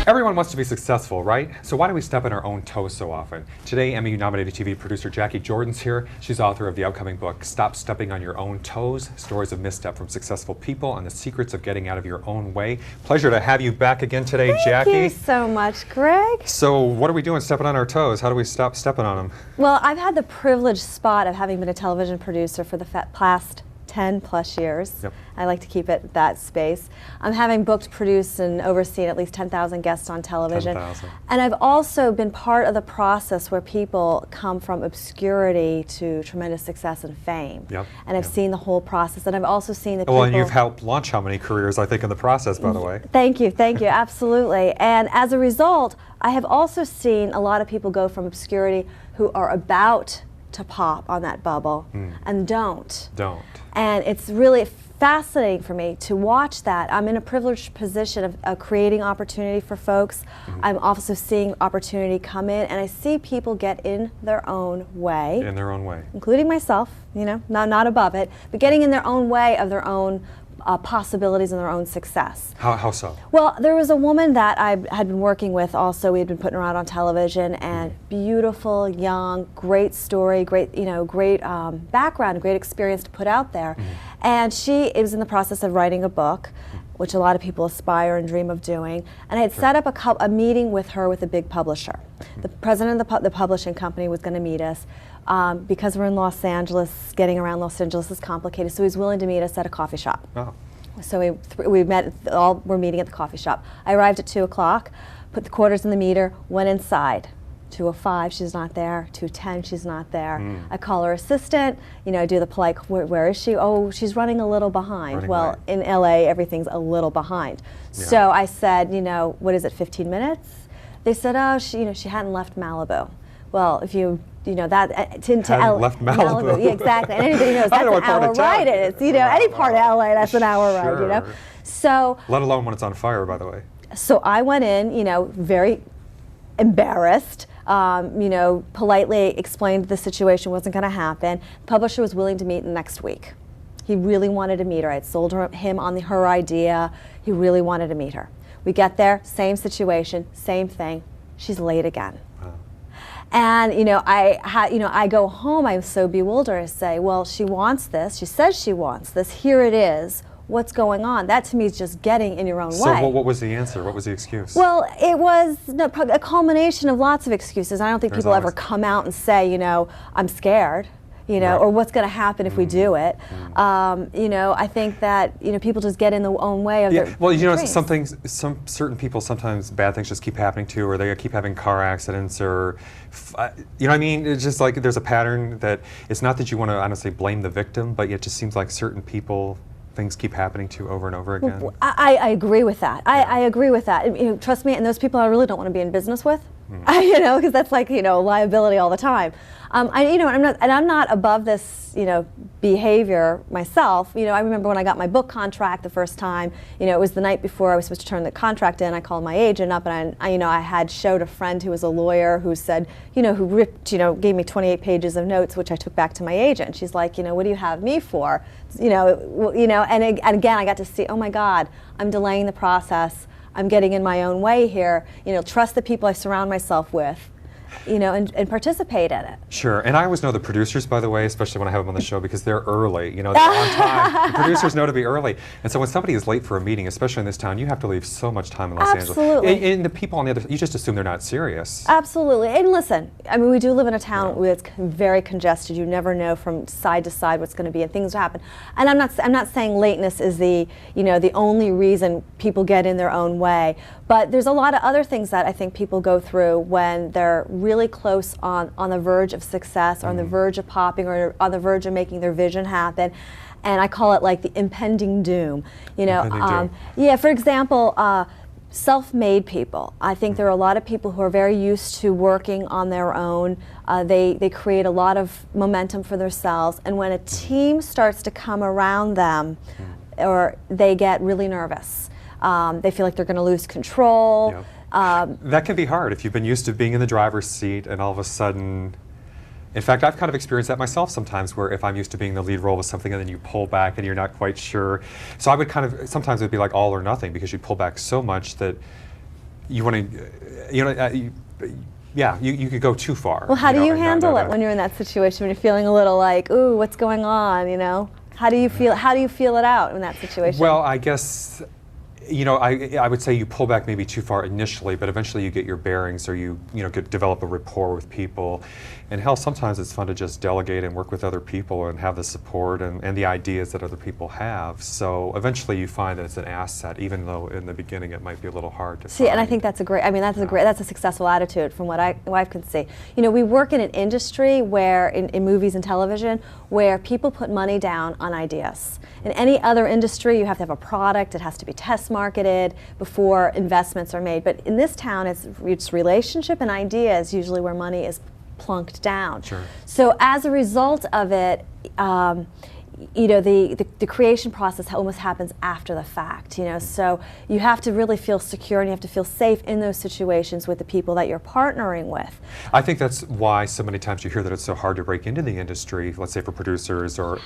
Everyone wants to be successful, right? So why do we step on our own toes so often? Today, Emmy-nominated TV producer Jacquie Jordan's here. She's author of the upcoming book, Stop Stepping on Your Own Toes, Stories of Misstep from Successful People and the Secrets of Getting Out of Your Own Way. Pleasure to have you back again today, Jacquie. Thank you so much, Greg. So what are we doing stepping on our toes? How do we stop stepping on them? Well, I've had the privileged spot of having been a television producer for the past 10+ years. Yep. I like to keep it that space. I'm having booked, produced, and overseen at least 10,000 guests on television. 10,000. And I've also been part of the process where people come from obscurity to tremendous success and fame. Yep. And I've seen the whole process. And I've also seen the Well, people. and you've helped launch how many careers, I think, in the process, by the way. Thank you, absolutely. And as a result, I have also seen a lot of people go from obscurity who are about to pop on that bubble and don't. And it's really fascinating for me to watch that. I'm in a privileged position of creating opportunity for folks. I'm also seeing opportunity come in, and I see people get in their own way. In their own way. Including myself, you know, not above it, but getting in their own way of their own possibilities and their own success. How so? Well, there was a woman that I had been working with also. We had been putting her out on television, and beautiful, young, great story, great, great background, great experience to put out there. And she was in the process of writing a book, which a lot of people aspire and dream of doing. And I had set up a meeting with her with a big publisher. The president of the publishing company was going to meet us. Because we're in Los Angeles, getting around Los Angeles is complicated, so he's willing to meet us at a coffee shop. Oh. So we met, we're meeting at the coffee shop. I arrived at 2 o'clock, put the quarters in the meter, went inside. 2:05, she's not there. 2:10, she's not there. I call her assistant, I do the polite, where is she? Oh, she's running a little behind. Well, in LA, everything's a little behind. Yeah. So I said, what is it, 15 minutes? They said, oh, she hadn't left Malibu. Well, if you that to left Malibu. Yeah, exactly. And anybody knows that's an hour ride. It's any part of LA, that's an hour ride. So let alone when it's on fire, by the way. So I went in, very embarrassed. Politely explained the situation wasn't going to happen. The publisher was willing to meet next week. He really wanted to meet her. I had sold him on her idea. He really wanted to meet her. We get there, same situation, same thing. She's late again. And I go home, I'm so bewildered. I say, well, she wants this. She says she wants this. Here it is. What's going on? That to me is just getting in your own way. So what was the answer? What was the excuse? Well, it was a culmination of lots of excuses. I don't think people ever come out and say, I'm scared. Or what's going to happen if we do it. I think that people just get in their own way of their dreams. Some certain people, sometimes bad things just keep happening to, or they keep having car accidents, or it's just like there's a pattern that it's not that you want to honestly blame the victim, but it just seems like certain people, things keep happening to over and over again. Well, I agree with that. I agree with that. Trust me, and those people I really don't want to be in business with. Because that's like liability all the time. I'm not above this behavior myself. I remember when I got my book contract the first time. It was the night before I was supposed to turn the contract in. I called my agent up, and I had showed a friend who was a lawyer who said, who ripped, gave me 28 pages of notes, which I took back to my agent. She's like, what do you have me for? And again I got to see, oh my God, I'm delaying the process. I'm getting in my own way here. Trust the people I surround myself with, and participate in it. Sure, and I always know the producers, by the way, especially when I have them on the show, because they're early. They're on time. The producers know to be early, and so when somebody is late for a meeting, especially in this town, you have to leave so much time in Los Angeles. Absolutely. And the people on the other, you just assume they're not serious. Absolutely, and listen, we do live in a town where it's very congested. You never know from side to side what's going to be, and things happen. And I'm not saying lateness is the the only reason people get in their own way, but there's a lot of other things that I think people go through when they're really close on the verge of success, or on the verge of popping, or on the verge of making their vision happen. And I call it like the impending doom. For example, self-made people. I think there are a lot of people who are very used to working on their own. They create a lot of momentum for themselves, and when a team starts to come around them, or they get really nervous. They feel like they're going to lose control. That can be hard if you've been used to being in the driver's seat, and all of a sudden In fact, I've kind of experienced that myself sometimes, where if I'm used to being the lead role with something and then you pull back and you're not quite sure. So I would kind of, sometimes it would be like all or nothing, because you'd pull back so much that you want to, yeah, you could go too far. Well, how do you and handle it when you're in that situation, when you're feeling a little like, ooh, what's going on, you know? How do you feel it out in that situation? Well, I guess, I would say you pull back maybe too far initially, but eventually you get your bearings, or you develop a rapport with people. And hell, sometimes it's fun to just delegate and work with other people and have the support and the ideas that other people have. So eventually you find that it's an asset, even though in the beginning it might be a little hard to see. find. And I think that's that's a successful attitude from what I can see. We work in an industry where, in movies and television, where people put money down on ideas. In any other industry, you have to have a product, it has to be test marketed before investments are made. But in this town, it's relationship and ideas usually where money is plunked down. Sure. So as a result of it, the creation process almost happens after the fact. So you have to really feel secure and you have to feel safe in those situations with the people that you're partnering with. I think that's why so many times you hear that it's so hard to break into the industry, let's say for producers or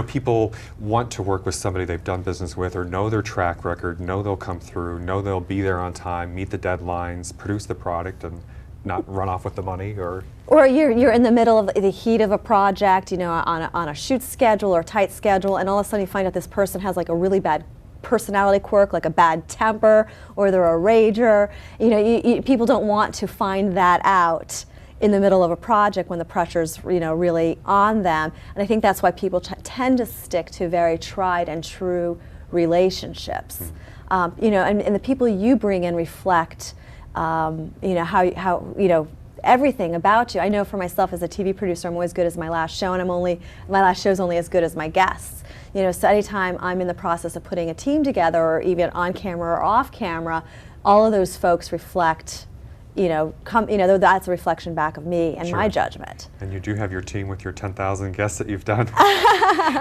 people want to work with somebody they've done business with or know their track record, know they'll come through, know they'll be there on time, meet the deadlines, produce the product, and not run off with the money. Or you're in the middle of the heat of a project, on a shoot schedule or tight schedule, and all of a sudden you find out this person has like a really bad personality quirk, like a bad temper, or they're a rager. People don't want to find that out in the middle of a project when the pressure's really on them. And I think that's why people tend to stick to very tried and true relationships. And the people you bring in reflect how everything about you. I know for myself as a TV producer, I'm always good as my last show, and my last show is only as good as my guests. So anytime I'm in the process of putting a team together, or even on camera or off camera, all of those folks reflect, that's a reflection back of me and my judgment. And you do have your team with your 10,000 guests that you've done.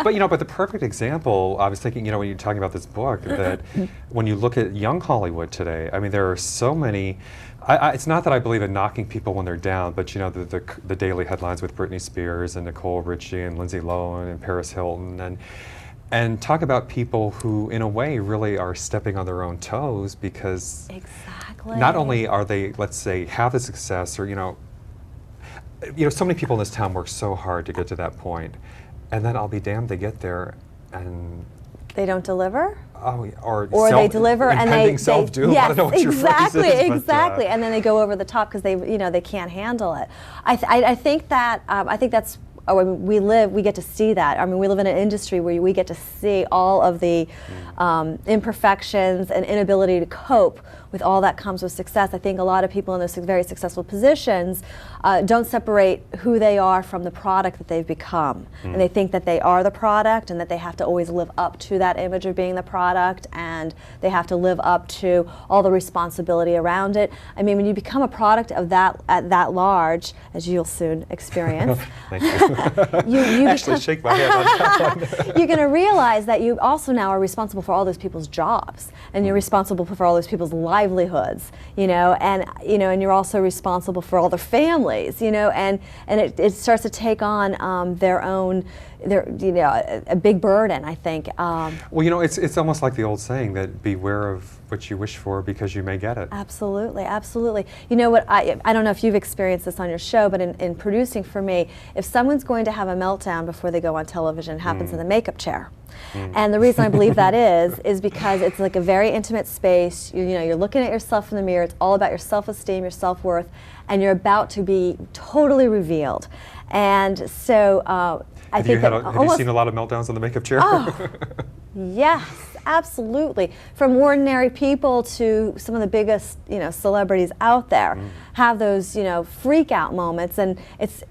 But the perfect example, I was thinking, when you're talking about this book, that when you look at young Hollywood today, I mean, there are so many. It's not that I believe in knocking people when they're down, but the daily headlines with Britney Spears and Nicole Richie and Lindsay Lohan and Paris Hilton and talk about people who, in a way, really are stepping on their own toes because not only are they, let's say, have the success, or so many people in this town work so hard to get to that point, and then I'll be damned, they get there and they don't deliver. Or they deliver and they self-doom. Yes, I don't know what your phrase is, exactly, and then they go over the top because they can't handle it. I think that's. We get to see that. I mean, we live in an industry where we get to see all of the imperfections and inability to cope with all that comes with success. I think a lot of people in those very successful positions don't separate who they are from the product that they've become. And they think that they are the product and that they have to always live up to that image of being the product, and they have to live up to all the responsibility around it. I mean, when you become a product of that large, as you'll soon experience, Thank you. you actually shake my head on that one. You're going to realize that you also now are responsible for all those people's jobs, and you're responsible for all those people's livelihoods, and you're also responsible for all their families, and it starts to take on a big burden, I think. Well, it's almost like the old saying that beware of what you wish for because you may get it. Absolutely, absolutely. You know what, I don't know if you've experienced this on your show, but in producing for me, if someone's going to have a meltdown before they go on television, it happens in the makeup chair. And the reason I believe that is because it's like a very intimate space. You're looking at yourself in the mirror. It's all about your self-esteem, your self-worth, and you're about to be totally revealed. And so I think that have you seen a lot of meltdowns on the makeup chair? Oh, yes, absolutely. From ordinary people to some of the biggest, celebrities out there have those, freak out moments, and it's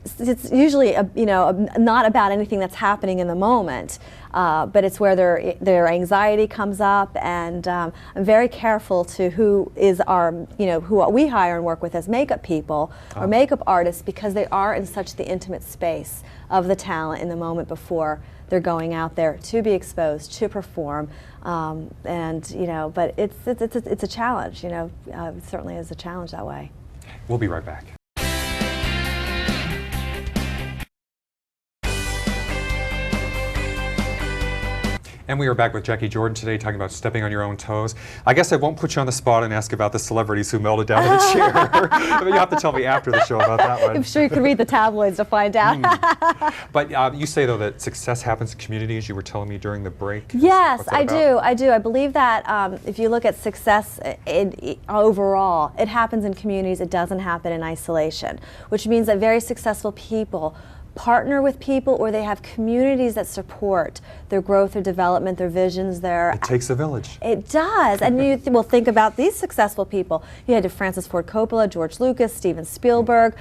usually not about anything that's happening in the moment, but it's where their anxiety comes up, and I'm very careful to who we hire and work with as makeup people or makeup artists, because they are in such the intimate space of the talent in the moment before they're going out there to be exposed, to perform, but it's a challenge. It certainly is a challenge that way. We'll be right back. And we are back with Jacquie Jordan today talking about stepping on your own toes. I guess I won't put you on the spot and ask about the celebrities who melted down in the chair. You'll have to tell me after the show about that one. I'm sure you could read the tabloids to find out. But you say, though, that success happens in communities, you were telling me during the break. Yes, I do. I believe that if you look at success overall, it happens in communities. It doesn't happen in isolation, which means that very successful people partner with people, or they have communities that support their growth, their development, their visions, their... It takes a village. It does. And you will think about these successful people. You had Francis Ford Coppola, George Lucas, Steven Spielberg.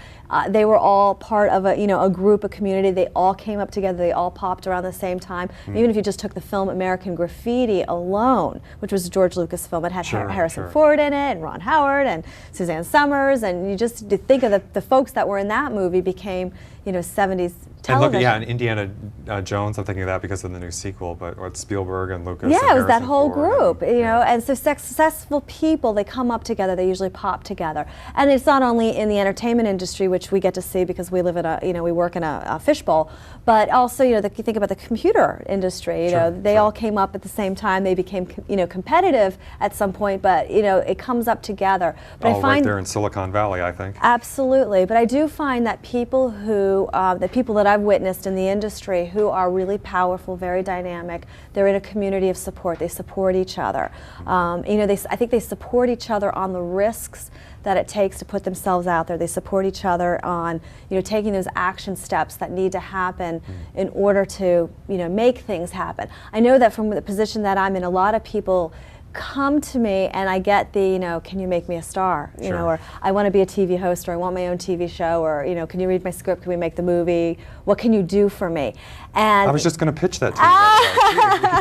They were all part of a group, a community. They all came up together. They all popped around the same time. Even if you just took the film American Graffiti alone, which was a George Lucas film, it had Harrison Ford in it, and Ron Howard, and Suzanne Summers, and you just think of the folks that were in that movie became 70s television. And look, Indiana Jones, I'm thinking of that because of the new sequel, but what Spielberg and Lucas. Yeah, and it was that Harrison whole Ford group, and so successful people, they come up together, they usually pop together. And it's not only in the entertainment industry, which we get to see because we live in we work in a fishbowl, but also, you think about the computer industry, they all came up at the same time, they became, competitive at some point, but, it comes up together. But I find right there in Silicon Valley, I think. Absolutely, but I do find that people that I've witnessed in the industry who are really powerful, very dynamic, they're in a community of support. They support each other. I think they support each other on the risks that it takes to put themselves out there. They support each other on, taking those action steps that need to happen in order to, make things happen. I know that from the position that I'm in, a lot of people come to me and I get the, can you make me a star? Or I want to be a TV host, or I want my own TV show, or, can you read my script? Can we make the movie? What can you do for me? And I was just going to pitch that to you.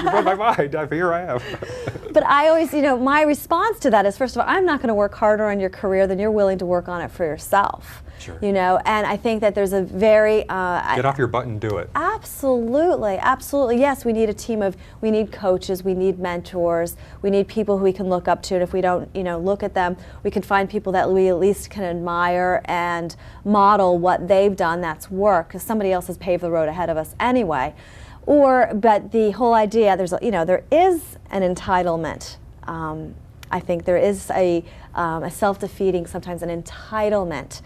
You read my mind. Here I am. But I always, my response to that is, first of all, I'm not going to work harder on your career than you're willing to work on it for yourself. Sure. And I think that there's a very... Get off your butt and do it. Absolutely, absolutely. Yes, we need a team we need coaches, we need mentors, we need people who we can look up to, and if we don't, look at them, we can find people that we at least can admire and model what they've done that's work, because somebody else has paved the road ahead of us anyway. But the whole idea, there is an entitlement. I think there is a self-defeating, sometimes an entitlement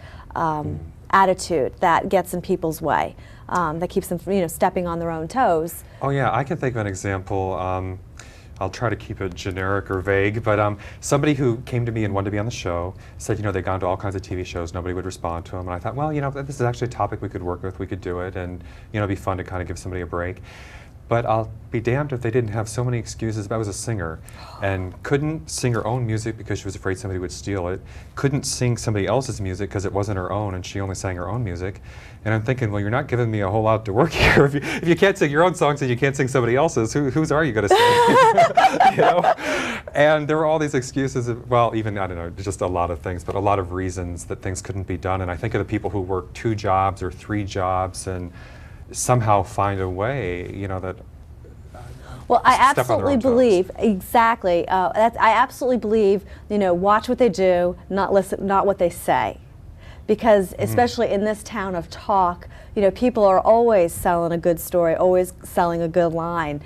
attitude that gets in people's way, that keeps them stepping on their own toes. Oh yeah, I can think of an example. I'll try to keep it generic or vague, but somebody who came to me and wanted to be on the show said, they'd gone to all kinds of TV shows, nobody would respond to them, and I thought, well, this is actually a topic we could work with, we could do it, and it'd be fun to kind of give somebody a break. But I'll be damned if they didn't have so many excuses. I was a singer and couldn't sing her own music because she was afraid somebody would steal it. Couldn't sing somebody else's music because it wasn't her own and she only sang her own music. And I'm thinking, well, you're not giving me a whole lot to work here. If you can't sing your own songs and you can't sing somebody else's, whose are you going to sing? And there were all these excuses, even, I don't know, just a lot of things, but a lot of reasons that things couldn't be done. And I think of the people who work 2 jobs or 3 jobs and somehow find a way, that. Well, I absolutely believe exactly. I absolutely believe. Watch what they do, not listen, not what they say, because especially in this town of talk, people are always selling a good story, always selling a good line.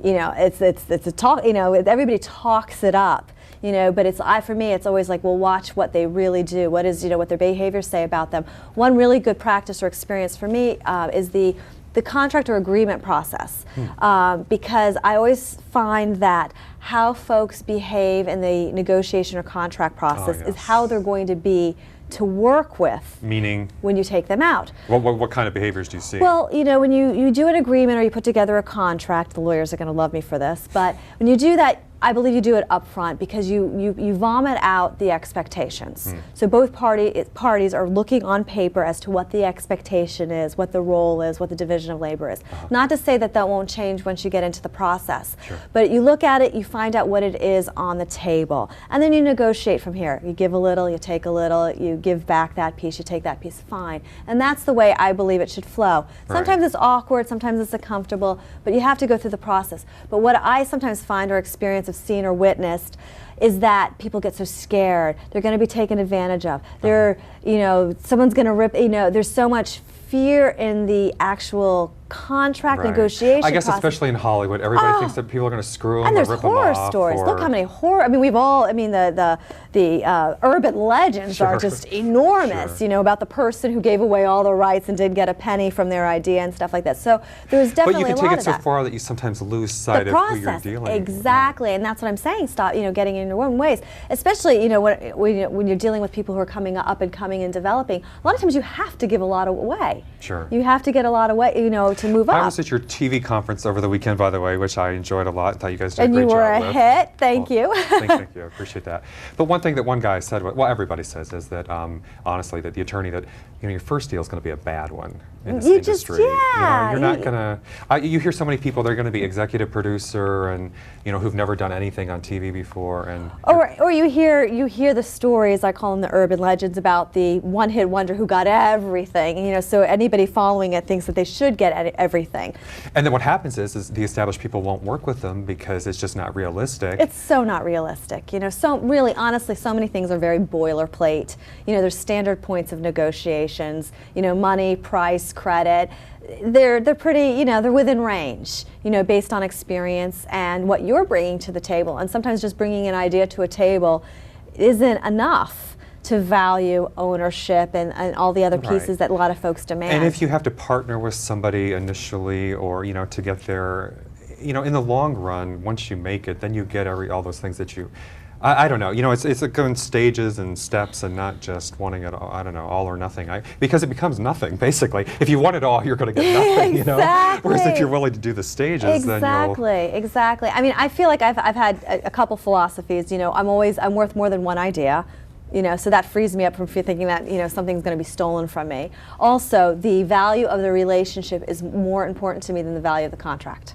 It's a talk. Everybody talks it up. But for me, it's always like, well, watch what they really do. What is, what their behaviors say about them. One really good practice or experience for me is the contract or agreement process, because I always find that how folks behave in the negotiation or contract process is how they're going to be to work with. Meaning? When you take them out. What kind of behaviors do you see? Well, when you do an agreement or you put together a contract, the lawyers are going to love me for this, but when you do that, I believe you do it up front because you vomit out the expectations. So both parties are looking on paper as to what the expectation is, what the role is, what the division of labor is. Not to say that won't change once you get into the process. But you look at it, you find out what it is on the table, and then you negotiate from here. You give a little, you take a little, you give back that piece, you take that piece, fine. And that's the way I believe it should flow. Sometimes it's awkward, sometimes it's uncomfortable, but you have to go through the process. But what I sometimes find or experience have seen or witnessed is that people get so scared. They're going to be taken advantage of. They're, someone's going to rip, there's so much fear in the actual contract Right. negotiation I guess process. especially in Hollywood, everybody thinks that people are going to screw them And or there's rip them horror off. stories. Look how many horror. I mean, we've all. I mean, the urban legends are just enormous. Sure. You know, about the person who gave away all the rights and didn't get a penny from their idea and stuff like that. So there's definitely But you a can lot take it of so that. far that you sometimes lose sight The of who you're process, dealing with. exactly, and that's what I'm saying. Stop, getting in your own ways. Especially, when you're dealing with people who are coming up and coming and developing. A lot of times you have to give a lot away. Sure. You have to get a lot away, to move up. I was at your TV conference over the weekend, by the way, which I enjoyed a lot. Thought you guys did a great And job you were a with. hit. Thank you. Thank you. I appreciate that. But one thing that one guy said, well, everybody says, is that honestly, that the attorney, that your first deal is going to be a bad one in this industry. You're not going to. You hear so many people. They're going to be executive producer and who've never done anything on TV before, and or you hear the stories, I call them the urban legends, about the one-hit wonder who got everything. So anybody following it thinks that they should get everything. And then what happens is the established people won't work with them because it's just not realistic. It's so not realistic. So really, honestly, so many things are very boilerplate. There's standard points of negotiations. Money, price, credit. They're pretty, they're within range, based on experience and what you're bringing to the table. And sometimes just bringing an idea to a table isn't enough to value ownership and all the other pieces that a lot of folks demand. And if you have to partner with somebody initially, or to get there, in the long run, once you make it, then you get all those things that you. I don't know. It's going stages and steps, and not just wanting it all, I don't know, all or nothing. Because it becomes nothing, basically. If you want it all, you're going to get nothing, Exactly. Whereas if you're willing to do the stages, then you'll. Exactly. I mean, I feel like I've had a couple philosophies. I'm worth more than one idea. So that frees me up from thinking that something's going to be stolen from me. Also, the value of the relationship is more important to me than the value of the contract.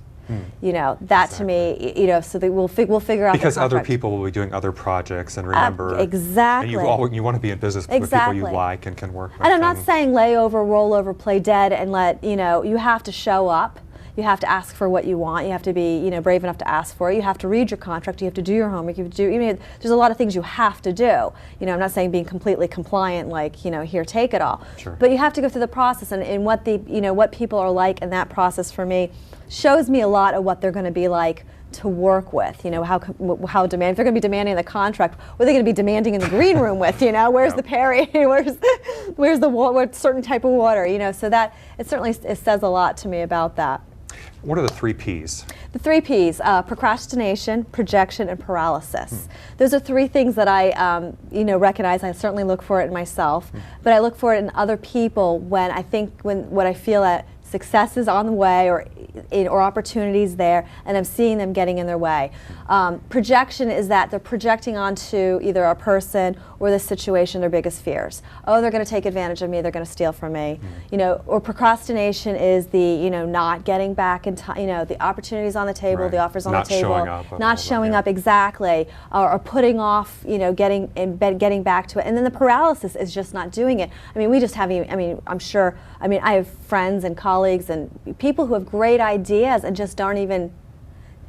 That exactly. To me, so that we'll figure out because the other people will be doing other projects, and remember, exactly. And you want to be in business with people you like and can work with. And I'm not saying lay over, roll over, play dead, and let you have to show up. You have to ask for what you want. You have to be, brave enough to ask for it. You have to read your contract. You have to do your homework. You have to do. There's a lot of things you have to do. I'm not saying being completely compliant, like here, take it all. Sure. But you have to go through the process, and what what people are like in that process for me shows me a lot of what they're going to be like to work with. How demand. If they're going to be demanding the contract, what are they going to be demanding in the green room with? Where's the Perry? Where's the what certain type of water? So that it says a lot to me about that. What are the 3 Ps? The 3 Ps, procrastination, projection, and paralysis. Those are 3 things that I recognize. I certainly look for it in myself, but I look for it in other people when I feel that success is on the way or opportunities there, and I'm seeing them getting in their way. Projection is that they're projecting onto either a person or the situation their biggest fears. Oh, they're going to take advantage of me. They're going to steal from me. Or procrastination is the not getting back in time. The opportunities on the table, the offers on the table, not showing up exactly, or putting off getting back to it. And then the paralysis is just not doing it. We just have. I'm sure. I have friends and colleagues and people who have great ideas and just aren't even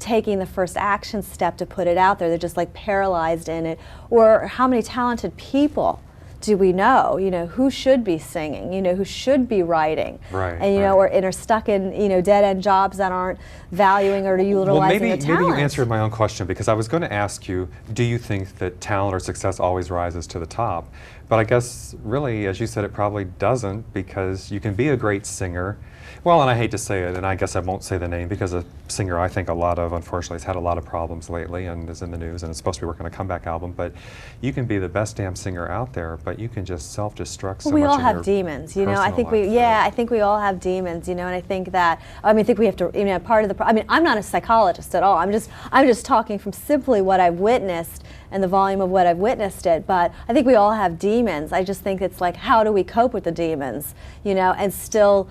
taking the first action step to put it out there. They're just like paralyzed in it. Or how many talented people do we know, who should be singing, who should be writing, and or are stuck in dead-end jobs that aren't valuing or utilizing the talent. Maybe you answered my own question, because I was going to ask you, do you think that talent or success always rises to the top? But I guess really, as you said, it probably doesn't, because you can be a great singer. Well, and I hate to say it, and I guess I won't say the name, because a singer I think a lot of, unfortunately, has had a lot of problems lately and is in the news and is supposed to be working on a comeback album. But you can be the best damn singer out there, but you can just self-destruct so much. We all in have your demons, I think I think we all have demons, and I think that I think we have to, part of the. I'm not a psychologist at all. I'm just talking from simply what I've witnessed and the volume of what I've witnessed it. But I think we all have demons. I just think it's like, how do we cope with the demons, and still,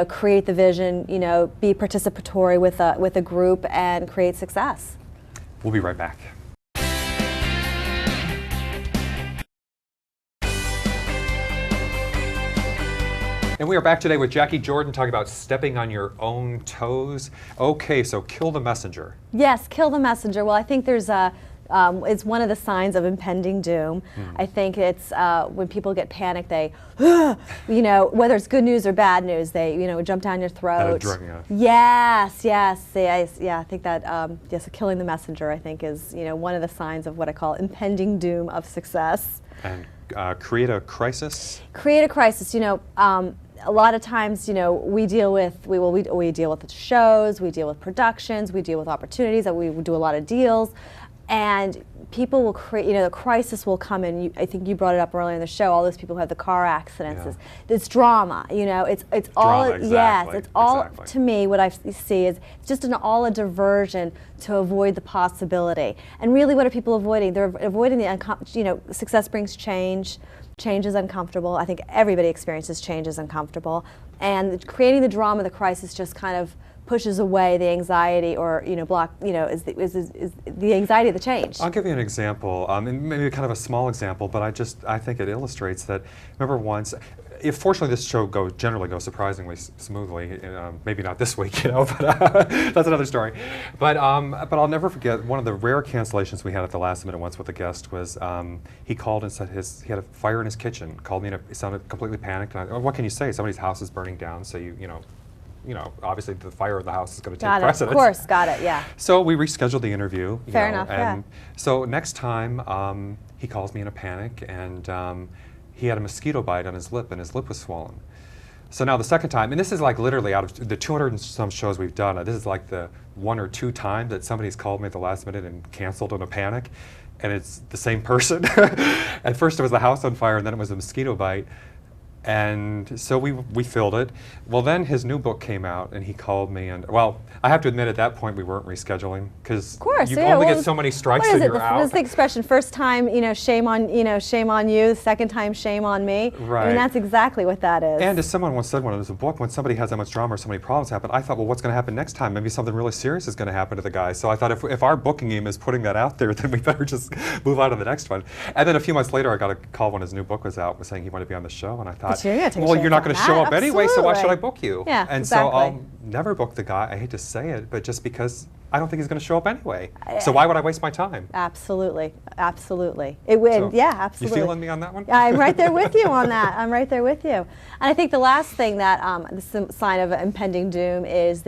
create the vision, be participatory with a group and create success. We'll be right back. And we are back today with Jacquie Jordan talking about stepping on your own toes. Okay, so kill the messenger. Yes, kill the messenger. Well, I think there's It's one of the signs of impending doom. I think it's when people get panicked, they, whether it's good news or bad news, they, jump down your throat. Yes, yeah. I think that yes, killing the messenger, I think, is one of the signs of what I call impending doom of success. And create a crisis. Create a crisis. A lot of times, we deal with we deal with shows, we deal with productions, we deal with opportunities, that we do a lot of deals. And people will create, the crisis will come in. I think you brought it up earlier in the show. All those people who have the car accidents. Yeah. It's drama. It's all. Drama, exactly, yes, it's all. exactly. To me, what I see is it's just a diversion to avoid the possibility. And really, what are people avoiding? They're avoiding the success brings change. Change is uncomfortable. I think everybody experiences change is uncomfortable. And creating the drama, the crisis, just kind of pushes away the anxiety, or is the anxiety of the change. I'll give you an example, and maybe kind of a small example, but I think it illustrates that. Remember once, fortunately this show generally goes surprisingly smoothly. Maybe not this week, but that's another story. But I'll never forget one of the rare cancellations we had at the last minute once with a guest was he called and said he had a fire in his kitchen. Called me and he sounded completely panicked. And what can you say? Somebody's house is burning down, so obviously the fire in the house is going to take precedence. Of course, got it, yeah. So we rescheduled the interview. Fair enough, and so next time he calls me in a panic, and he had a mosquito bite on his lip, and his lip was swollen. So now the second time, and this is like literally out of the 200 and some shows we've done, this is like the 1 or 2 times that somebody's called me at the last minute and canceled in a panic, and it's the same person. At first it was the house on fire, and then it was a mosquito bite. And so we filled it. Well, then his new book came out, and he called me, and I have to admit at that point we weren't rescheduling, because you only get so many strikes and you're out. What's the expression? First time, shame on you. Second time, shame on me. Right. I mean, that's exactly what that is. And as someone once said when it was a book, when somebody has that much drama or so many problems happen, I thought, well, what's going to happen next time? Maybe something really serious is going to happen to the guy. So I thought if our booking game is putting that out there, then we better just move on to the next one. And then a few months later, I got a call when his new book was out, saying he wanted to be on the show, and I thought, well, you're not going to show up anyway, so why should I book you? Yeah, and exactly. so I'll never book the guy. I hate to say it, but just because I don't think he's going to show up anyway. So why would I waste my time? Absolutely, absolutely. It would, yeah, absolutely. You feeling me on that one? I'm right there with you on that. I'm right there with you. And I think the last thing that the sign of impending doom is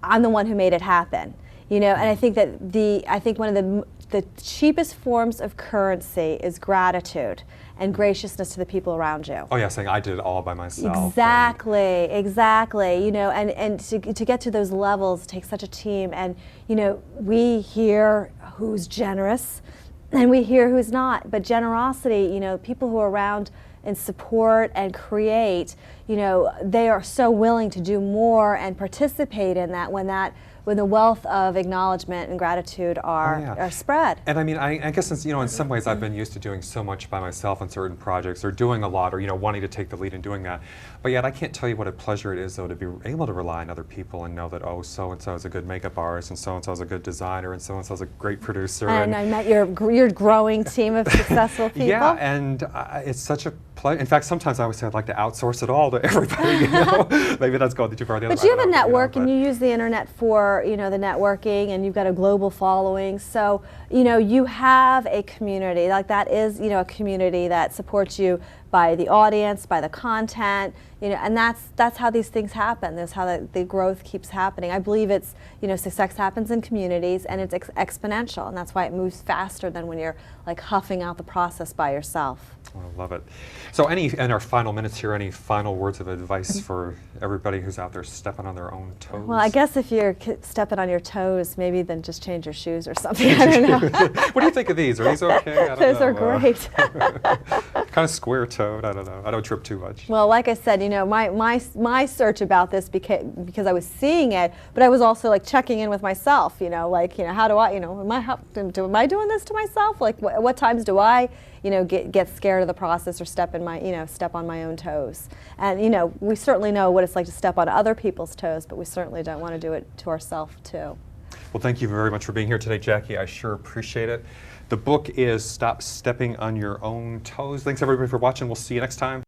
I'm the one who made it happen. And I think that one of the cheapest forms of currency is gratitude and graciousness to the people around you. Oh yeah, saying I did it all by myself. Exactly. And to get to those levels takes such a team. And we hear who's generous, and we hear who's not. But generosity, people who are around and support and create, they are so willing to do more and participate in that when the wealth of acknowledgement and gratitude are spread. And I mean, I guess since, in some ways I've been used to doing so much by myself on certain projects, or doing a lot, or, wanting to take the lead in doing that. But yet I can't tell you what a pleasure it is, though, to be able to rely on other people and know that, oh, so-and-so is a good makeup artist, and so-and-so is a good designer, and so-and-so is a great producer. And I met your growing team of successful people. Yeah, and it's such a pleasure. In fact, sometimes I always say I'd like to outsource it all to everybody. Maybe that's going too far. But you have a network, and you use the internet for the networking, and you've got a global following. So you have a community. Like that is a community that supports you by the audience, by the content, and that's how these things happen. That's how the growth keeps happening. I believe it's success happens in communities, and it's exponential, and that's why it moves faster than when you're like huffing out the process by yourself. Oh, I love it. So in our final minutes here, any final words of advice for everybody who's out there stepping on their own toes? Well, I guess if you're stepping on your toes, maybe then just change your shoes or something. I don't know. What do you think of these? Are these okay? I don't Those know. are great. Kind of square-toed. I don't know. I don't trip too much. Well, like I said, my search about this because I was seeing it, but I was also like checking in with myself. How do I? Am I doing this to myself? Like, what times do I? Get scared of the process or step on my own toes. And we certainly know what it's like to step on other people's toes, but we certainly don't want to do it to ourselves too. Well, thank you very much for being here today, Jackie. I sure appreciate it. The book is Stop Stepping on Your Own Toes. Thanks everybody for watching. We'll see you next time.